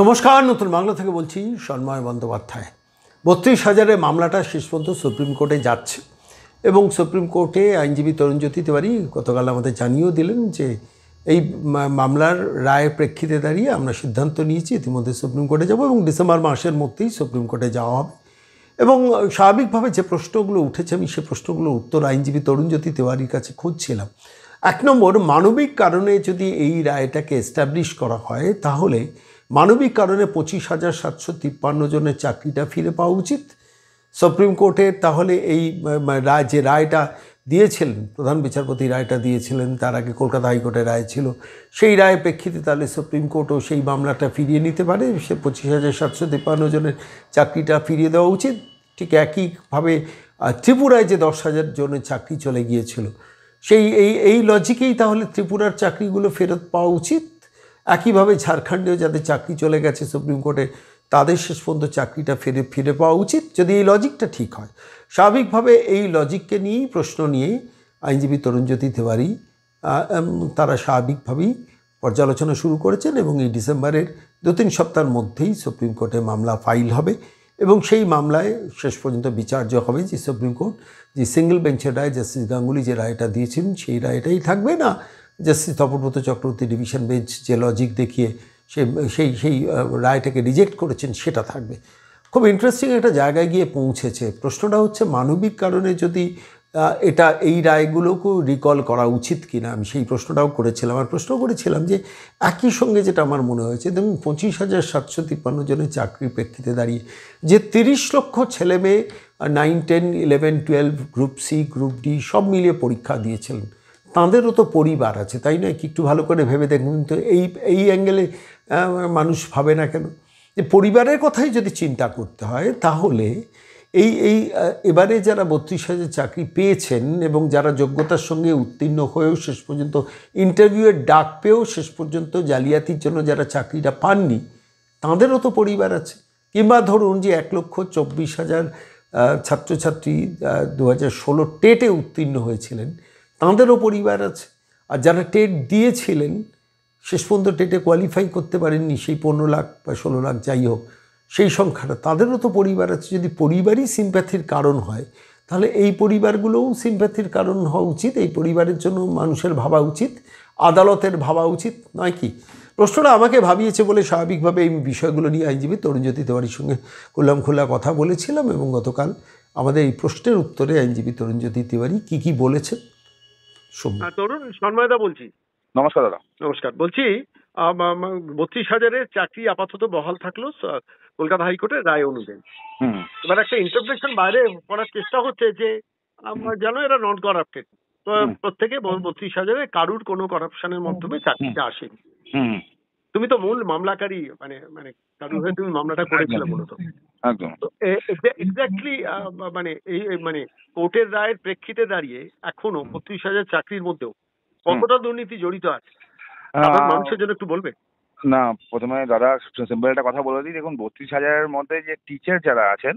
নমস্কার, নতুন বাংলা থেকে বলছি সন্ময় বন্দ্যোপাধ্যায়। ৩২,০০০-এর মামলাটা শেষ পর্যন্ত সুপ্রিম কোর্টে যাচ্ছে এবং সুপ্রিম কোর্টে আইনজীবী তরুণজ্যোতি তিওয়ারি গতকাল আমাদের জানিয়েও দিলেন যে এই মামলার রায়ের প্রেক্ষিতে দাঁড়িয়ে আমরা সিদ্ধান্ত নিয়েছি ইতিমধ্যে সুপ্রিম কোর্টে যাব এবং ডিসেম্বর মাসের মধ্যেই সুপ্রিম কোর্টে যাওয়া হবে। এবং স্বাভাবিকভাবে যে প্রশ্নগুলো উঠেছে আমি সে প্রশ্নগুলোর উত্তর আইনজীবী তরুণজ্যোতি তিওয়ারির কাছে খুঁজছিলাম। ১ নম্বর, মানবিক কারণে যদি এই রায়টাকে এস্টাবলিশ করা হয় তাহলে মানবিক কারণে ২৫,৭৫৩ জনের চাকরিটা ফিরে পাওয়া উচিত সুপ্রিম কোর্টের। তাহলে এই যে রায়টা দিয়েছিলেন প্রধান বিচারপতি, রায়টা দিয়েছিলেন, তার আগে কলকাতা হাইকোর্টের রায় ছিল, সেই রায়ের প্রেক্ষিতে তাহলে সুপ্রিম কোর্টও সেই মামলাটা ফিরিয়ে নিতে পারে, সে ২৫,৭৫৩ জনের চাকরিটা ফিরিয়ে দেওয়া উচিত। ঠিক একইভাবে ত্রিপুরায় যে ১০,০০০ জনের চাকরি চলে গিয়েছিল সেই এই লজিকেই তাহলে ত্রিপুরার চাকরিগুলো ফেরত পাওয়া উচিত। একইভাবে ঝাড়খণ্ডেও যাদের চাকরি চলে গেছে সুপ্রিম কোর্টে তাদের শেষ পর্যন্ত চাকরিটা ফিরে পাওয়া উচিত, যদি এই লজিকটা ঠিক হয়। স্বাভাবিকভাবে এই লজিককে নিয়েই প্রশ্ন নিয়ে আইনজীবী তরুণজ্যোতি তিওয়ারি তারা স্বাভাবিকভাবেই পর্যালোচনা শুরু করেছেন এবং এই ডিসেম্বরের ২-৩ সপ্তাহের মধ্যেই সুপ্রিম কোর্টে মামলা ফাইল হবে এবং সেই মামলায় শেষ পর্যন্ত বিচার্য হবে যে সুপ্রিম কোর্ট যে সিঙ্গেল বেঞ্চের রায় জাস্টিস গাঙ্গুলি যে রায়টা দিয়েছেন সেই রায়টাই থাকবে, না justice Tapabrata Chakraborty division bench যে লজিক দেখিয়ে সেই রায়টাকে রিজেক্ট করেছেন সেটা থাকবে। খুব ইন্টারেস্টিং একটা জায়গায় গিয়ে পৌঁছেছে। প্রশ্নটা হচ্ছে মানবিক কারণে যদি এই রায়গুলোকেও রিকল করা উচিত কি না, আমি সেই প্রশ্নটাও করেছিলাম। আর প্রশ্ন করেছিলাম যে একই সঙ্গে যেটা আমার মনে হয়েছে, দেখুন ২৫,৭৫৩ জনের চাকরির প্রেক্ষিতে দাঁড়িয়ে যে ৩০ লক্ষ ছেলে মেয়ে 9, 10, 11, 12 গ্রুপ সি গ্রুপ ডি সব মিলিয়ে পরীক্ষা দিয়েছিলেন, তাঁদেরও তো পরিবার আছে, তাই নয় কি? একটু ভালো করে ভেবে দেখুন তো, এই অ্যাঙ্গেলে মানুষ ভাবে না কেন যে পরিবারের কথাই যদি চিন্তা করতে হয় তাহলে এবারে যারা ৩২,০০০ চাকরি পেয়েছেন এবং যারা যোগ্যতার সঙ্গে উত্তীর্ণ হয়েও শেষ পর্যন্ত ইন্টারভিউয়ের ডাক পেয়েও শেষ পর্যন্ত জালিয়াতির জন্য যারা চাকরিটা পাননি তাঁদেরও তো পরিবার আছে। কিংবা ধরুন যে ১,২৪,০০০ ছাত্রছাত্রী ২০১৬ টেটে উত্তীর্ণ হয়েছিলেন, তাঁদেরও পরিবার আছে। আর যারা টেট দিয়েছিলেন শেষ পর্যন্ত টেটে কোয়ালিফাই করতে পারেননি, সেই ১৫ লাখ বা ১৬ লাখ যাই হোক সেই সংখ্যাটা, তাদেরও তো পরিবার আছে। যদি পরিবারই সিম্প্যাথির কারণ হয় তাহলে এই পরিবারগুলোও সিম্প্যাথির কারণ হওয়া উচিত, এই পরিবারের জন্য মানুষের ভাবা উচিত, আদালতের ভাবা উচিত, নয় কি? প্রশ্নটা আমাকে ভাবিয়েছে বলে স্বাভাবিকভাবে এই বিষয়গুলো নিয়ে আইনজীবী তরুণজ্যোতি তিওয়ারির সঙ্গে খোলা কথা বলেছিলাম এবং গতকাল আমাদের এই প্রশ্নের উত্তরে আইনজীবী তরুণজ্যোতি তিওয়ারি কী বলেছেন তরুণ, সন্ময়দা বলছি। নমস্কার দাদা। নমস্কার। বলছি ৩২,০০০-এর চাকরি আপাতত বহাল থাকলো কলকাতা হাইকোর্টের রায় অনুযায়ী। এবার একটা ইন্টারপ্রিটেশন বাইরে করার চেষ্টা হচ্ছে যে যেন এরা নন করাপ্টেড, তো প্রত্যেকে ৩২,০০০-এ কারুর কোনো করাপশনের মাধ্যমে চাকরিটা আসেনি। তুমি তো মূল মামলাকারী, মানে কারুর হয়ে তুমি মামলাটা করেছিলে মূলত। একদম এক্স্যাক্টলি মানে কোর্টের রায়ের প্রেক্ষিতে দাঁড়িয়ে এখনো ৩২,০০০ চাকরির মধ্যেও কতটা দুর্নীতি জড়িত আছে মানুষের জন্য একটু বলবে? না, প্রথমে দাদা সিম্পল একটা কথা বলে দিই। দেখুন, ৩২,০০০-এর মধ্যে যে টিচার যারা আছেন,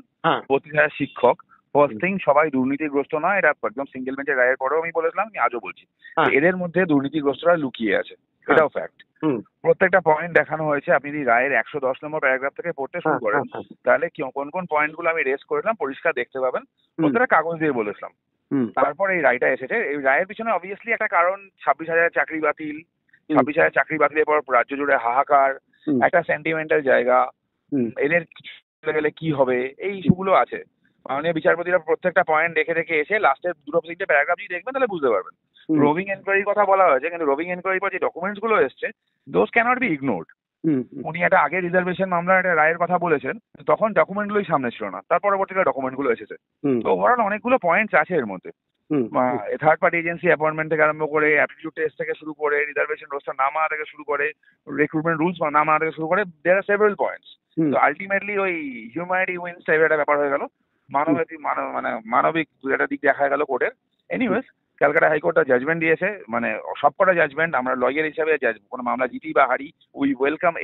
৩২,০০০ শিক্ষক, ফার্স্ট থিং সবাই দুর্নীতিগ্রস্ত নয়। এটা একদম সিঙ্গেল বেঞ্চের রায়ের পরেও আমি বলেছিলাম, আমি আজও বলছি, এদের মধ্যে দুর্নীতিগ্রস্তরা লুকিয়ে আছে, এটাও ফ্যাক্ট। প্রত্যেকটা পয়েন্ট দেখানো হয়েছে। আপনি যদি রায়ের ১১০ নম্বর প্যারাগ্রাফ থেকে পড়তে শুরু করেন তাহলে কোন কোন পয়েন্টগুলো আমি রেজ করেছিলাম পরিষ্কার দেখতে পাবেন। প্রত্যেকটা কাগজ দিয়ে বলেছিলাম। তারপর এই রায়টা এসেছে। এই রায়ের পিছনে অবভিয়াসলি একটা কারণ, ২৬,০০০ চাকরি বাতিল। ২৬,০০০ চাকরি বাতিলের পর রাজ্য জুড়ে হাহাকার, একটা সেন্টিমেন্টাল জায়গা, এদের গেলে কি হবে, এই ইস্যুগুলো আছে। মাননীয় বিচারপতিরা প্রত্যেকটা পয়েন্ট দেখে এসে লাস্টের ২-৩টে প্যারাগ্রাফ যদি দেখবেন তাহলে বুঝতে পারবেন। রোভিং এনকোয়ারির কথা বলা হয়েছে, কিন্তু রোভিং এনকোয়ারির পর যে ডকুমেন্টস গুলো এসছে, দোজ ক্যানট বি ইগনোরড। উনি একটা আগে রিজার্ভেশন মামলার একটা রায়ের কথা বলেছেন, তখন ডকুমেন্ট গুলোই সামনে ছিল না, তার পরবর্তীকালে ডকুমেন্ট গুলো এসেছে। তো ওভারঅল অনেকগুলো পয়েন্টস আছে এর মধ্যে। থার্ড পার্টি এজেন্সি অ্যাপয়েন্টমেন্ট থেকে আরম্ভ করে, অ্যাপটিটিউড টেস্ট থেকে শুরু করে, রিজার্ভেশন রোস্টার নাম আনা থেকে শুরু করে, রিক্রুটমেন্ট রুলস নাম আনা থেকে শুরু করে, দেয়ার আর সেভারাল পয়েন্টস। তো আলটিমেটলি ওই হিউম্যানিটি উইন্স টাইপের একটা ব্যাপার হয়ে গেল, মানবিক একটা দিক দেখা গেল কোর্টের। এনিওয়েজ, ক্যালকাটা হাইকোর্ট জাজমেন্ট দিয়েছে, মানে সবকটা জাজমেন্ট আমরা লয়ার হিসাবে কোনো মামলা জিতি বা হারি, we welcome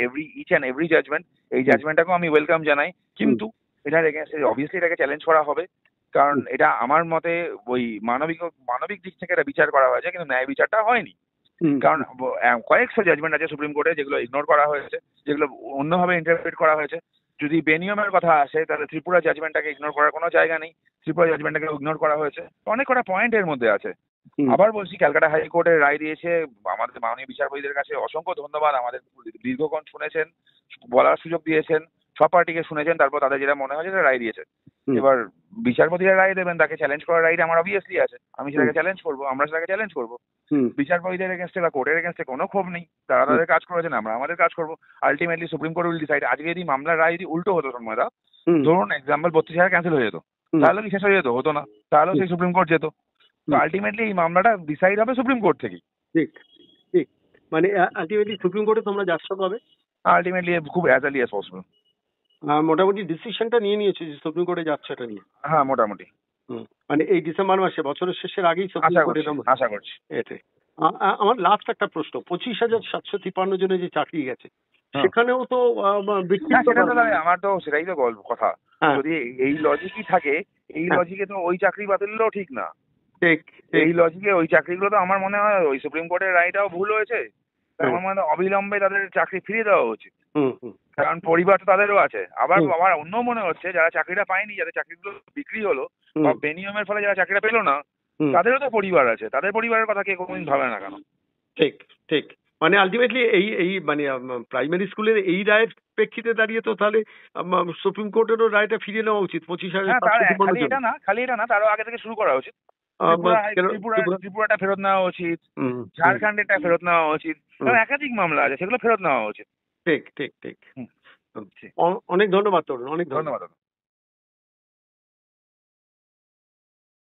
each and every judgement. এই জাজমেন্টটাকেও আমি ওয়েলকাম জানাই, কিন্তু এটার এগেইনস্টে অবভিয়াসলি এটাকে চ্যালেঞ্জ করা হবে, কারণ এটা আমার মতে ওই মানবিক দিক থেকে এটা বিচার করা হয়েছে, কিন্তু ন্যায় বিচারটা হয়নি। কারণ কয়েকশো জাজমেন্ট আছে সুপ্রিম কোর্টে যেগুলো ইগনোর করা হয়েছে, যেগুলো অন্যভাবে ইন্টারপ্রেট করা হয়েছে। যদি বেনিয়মের কথা আসে তাহলে ত্রিপুরা জাজমেন্টটাকে ইগনোর করার কোনো জায়গা নেই, ত্রিপুরা জাজমেন্টটাকে ইগনোর করা হয়েছে। অনেক কটা পয়েন্ট এর মধ্যে আছে। আবার বলছি, ক্যালকাটা হাইকোর্টের রায় দিয়েছে, আমাদের মাননীয় বিচারপতিদের কাছে অসংখ্য ধন্যবাদ। আমাদের দীর্ঘক্ষণ শুনেছেন, বলার সুযোগ দিয়েছেন, সব পার্টিকে শুনেছেন, তারপর তাদের যেটা মনে হয় সেটা রায় দিয়েছে। এবার বিচারপতিরা রায় দেবেন, তাকে চ্যালেঞ্জ করার রাইট আমার অবভিয়াসলি আছে, আমি সেটাকে চ্যালেঞ্জ করবো, আমরা সেটাকে চ্যালেঞ্জ করবো। বিচারপতিদের এগেনস্টে বা কোর্টের এগেনস্টে কোনো ক্ষোভ নেই, তারা তাদের কাজ করেছেন, আমরা আমাদের কাজ করবো। Ultimately supreme court will decide. আজকে যদি মামলার রায় যদি উল্টো হতো সময়টা, ধরুন এক্সাম্পল 32,000 ক্যান্সেল হয়ে যেত, তাহলে কি শেষ হয়ে যেত? হতো না, তাহলেও সেই সুপ্রিম কোর্ট যেত। তো আলটিমেটলি এই মামলাটা ডিসাইড হবে সুপ্রিম কোর্ট থেকেই। ঠিক ঠিক, মানে আলটিমেটলি সুপ্রিম কোর্টে তোমরা যাচ্ছ কবে? আলটিমেটলি খুব অ্যাজ আর্লি অ্যাজ পসিবল। মোটামুটি ডিসিশনটা নিয়ে নিয়েছে যে সুপ্রিম কোর্টে যাচ্ছে এটা নিয়ে? হ্যাঁ, মোটামুটি। মানে এই ডিসেম্বর মাসে, বছরের শেষের আগেই সুপ্রিম কোর্টে? আশা করছি। এটাই আমার লাস্ট একটা প্রশ্ন। 25,753 জনের যে চাকরি গেছে, সেখানেও তো আমার তো সেটাই তো গল্প কথা। যদি এই লজিকই থাকে, এই লজিকে তো ওই চাকরি বাতিলও ঠিক না। ঠিক, এই লজিকে ওই চাকরিগুলো তো আমার মনে হয় ওই সুপ্রিম কোর্টের রায়টাও ভুল হয়েছে। আমার মনে হয় অবিলম্বে তাদের চাকরি ফিরিয়ে দেওয়া উচিত, কারণ পরিবার তো তাদেরও আছে। আবার আমার অন্য মনে হচ্ছে যারা চাকরিটা পায়নি, যাদের চাকরিগুলো বিক্রি হলো বা বেনিয়মের ফলে যারা চাকরিটা পেলো না, তাদেরও তো পরিবার আছে, তাদের পরিবারের কথা কে কোনোদিন ভাবে না কেন? ঠিক ঠিক, মানে আলটিমেটলি এই মানে প্রাইমারি স্কুলের এই রায়ের প্রেক্ষিতে দাঁড়িয়ে তো তাহলে সুপ্রিম কোর্টেরও রায়টা ফিরিয়ে নেওয়া উচিত। 25,000 খালি এটা না, তারও আগে থেকে শুরু করা উচিত। ত্রিপুরাটা ফেরত নেওয়া উচিত, ঝাড়খণ্ডেরটা ফেরত নেওয়া উচিত, কারণ একাধিক মামলা আছে, সেগুলো ফেরত নেওয়া উচিত। ঠিক ঠিক ঠিক। অনেক ধন্যবাদ তরুণ, অনেক ধন্যবাদ।